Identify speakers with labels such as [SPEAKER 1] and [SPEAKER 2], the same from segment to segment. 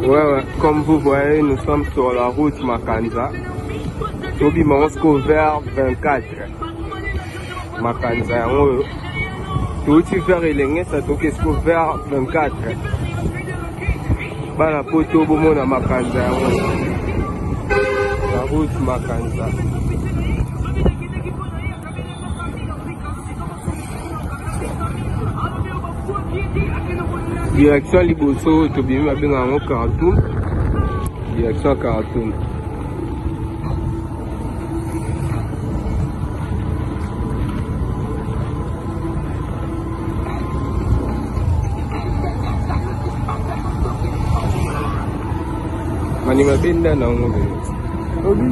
[SPEAKER 1] Ouais, comme vous voyez, nous sommes sur la route Makanza. Tobi Monsko vers 24. Makanza, tout vers Elengé, ça toque vers 24. Bana poto bomona Makanza. La route Makanza. Direction Liboso, Tobi Mabinga Khartoum. Direction Khartoum. Mani mabinda na ngobe. Obi.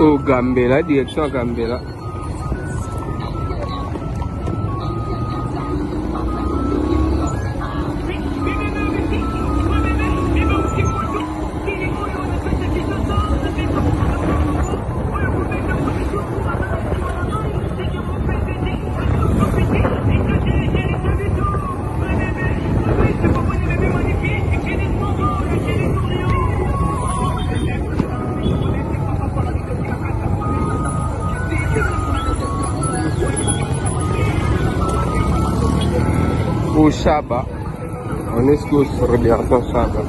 [SPEAKER 1] Au Gambela, direction Gambela. Au Chaba, on est sur direction Chaba.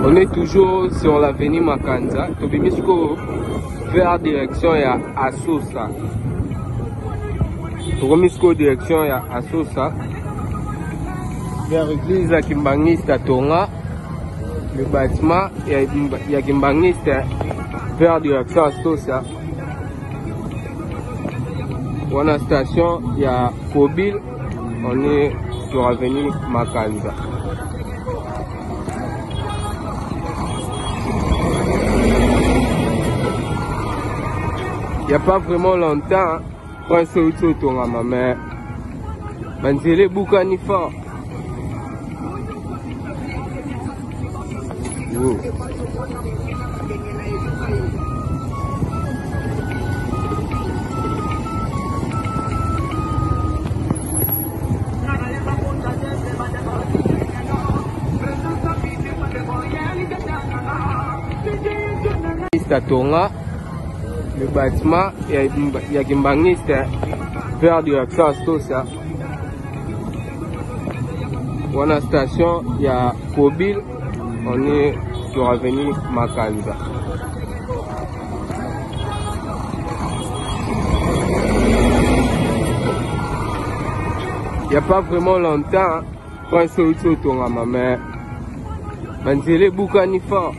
[SPEAKER 1] On est toujours sur l'avenue Makanza. Tobimisko vers direction ya Asosa. Tobimisko direction ya Asosa. Vers l'église ya Kimbangista Tonga. Le bâtiment ya Kimbangista vers direction Asosa. On a station ya Kobil. On est sur l'avenue Makanza. Il n'y a pas vraiment longtemps quand c'est autour de ma mère. Mais c'est Boukani fort. Tonga. Le bâtiment, il y a Kimbangista vers direction Astosa. On a station, il y a Kobil, on est sur l'avenue Makanza. Il n'y a pas vraiment longtemps quand c'est autour de ma mère. Mais c'est Boukani fort.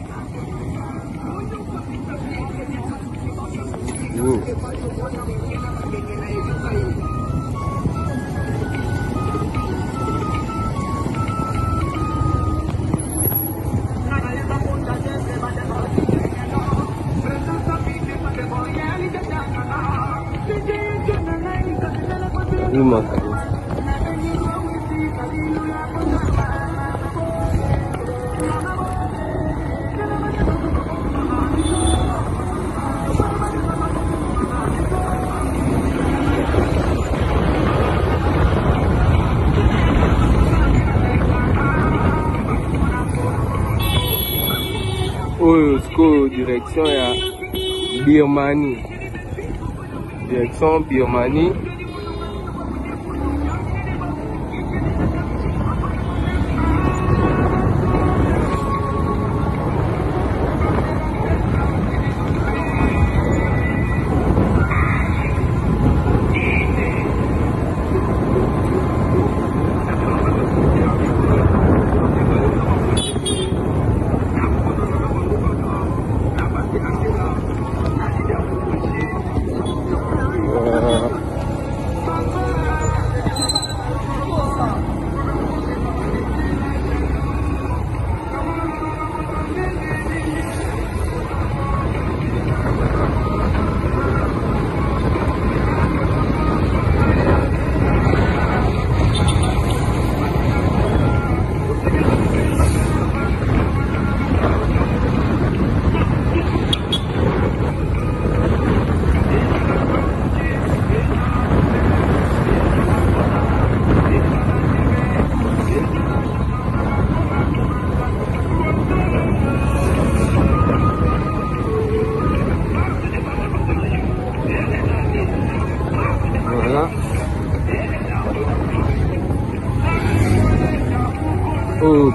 [SPEAKER 1] Direction ya Birmanie. Direction Birmanie.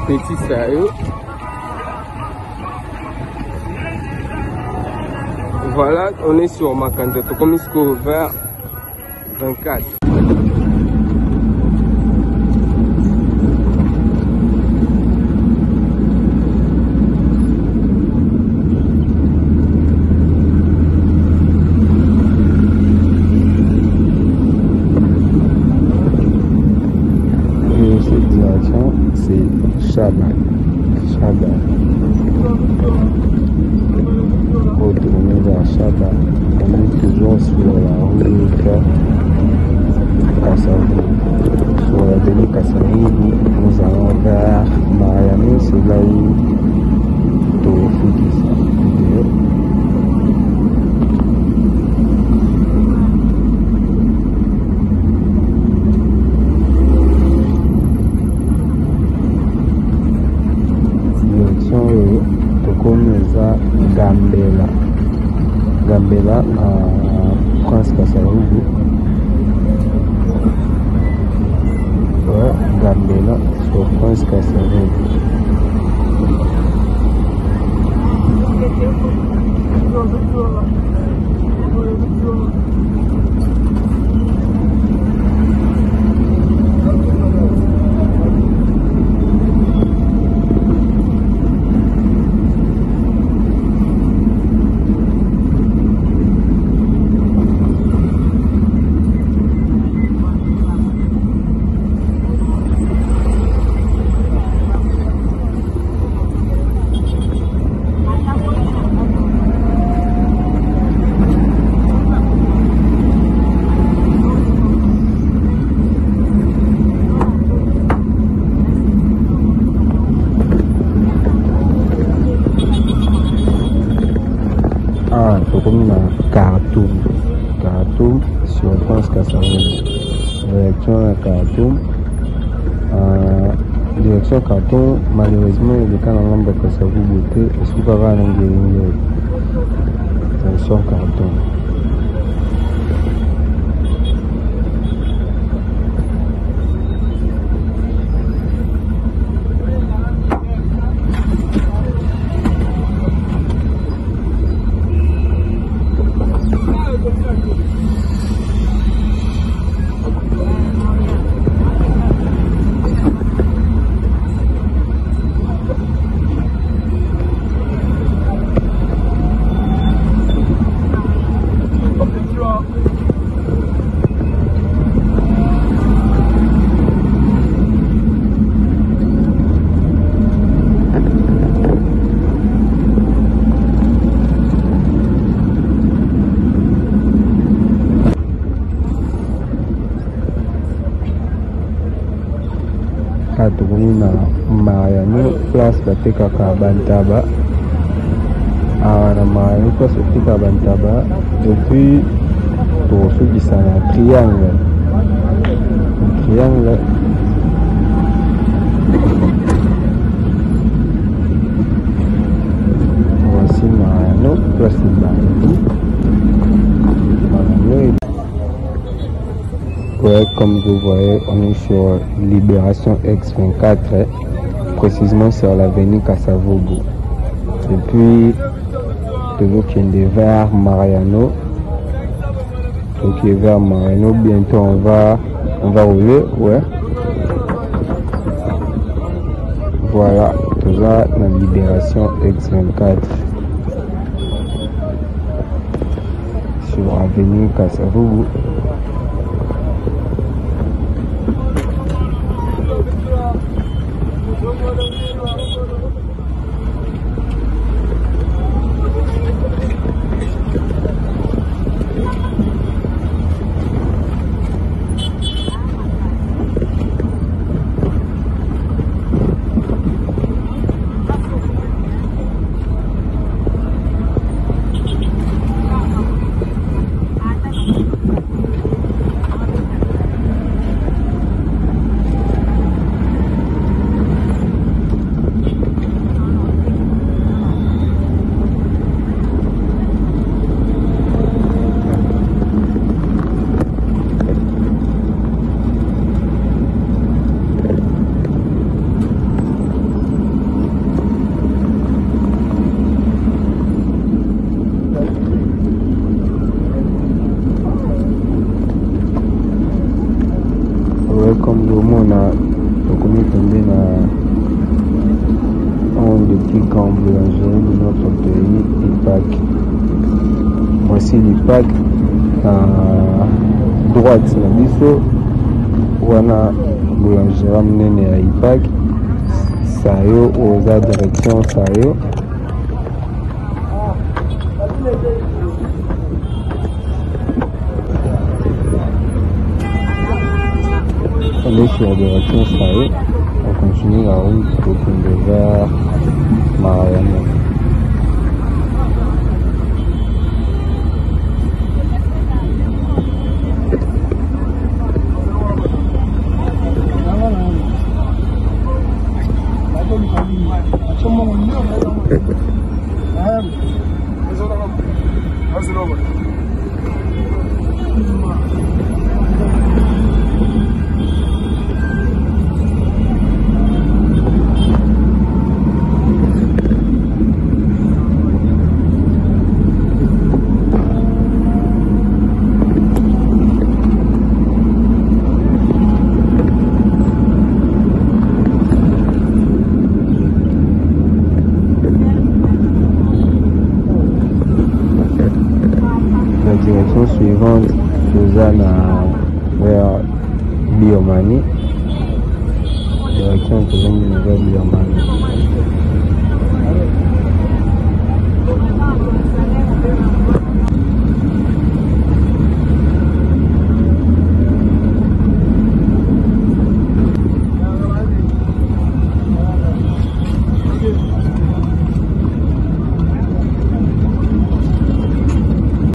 [SPEAKER 1] Petit sérieux. Voilà, on est sur ma candidature comme jusqu'au vers 24.
[SPEAKER 2] Et cette direction, c'est Chaban. Retourner vers Chaban. On est toujours sur la route Kassavou. Sur la demi Kassavou, nous allons vers Mariano, c'est là où Tofu qui s'appelle. Gambela à Prince Kassavou. Ouais, Gambela sur Prince Kassavou. Comme Khartoum sur France Kassavou. Direction à Khartoum. Direction Khartoum, malheureusement, il est quand même de Kassavou beauté. Est-ce qu'il va y avoir un ingénieur? Direction Khartoum. Tokomina Mariano place batekaka bantaba na Mariano place batekaka bantaba depuis tokosukisa na triangle voici Mariano place de Mariano. Ouais, comme vous voyez, on est sur Libération X24, précisément sur l'avenue Kassavogo. Depuis Togo-Kende vers Mariano. Vers Mariano, bientôt on va rouler, ouais. Voilà, tout ça dans Libération X24. Sur l'avenue Kassavogo. plus grande boulangerie de notre pays, IPAC. Voici l'IPAC à droite na biso wana boulangerie munene ya IPAC sayo aux direction sayo. On est sur la direction Sayo, on continue la route pour tomber vers Mariana. Direction suivante vers Biomani. Direction vers Biomani.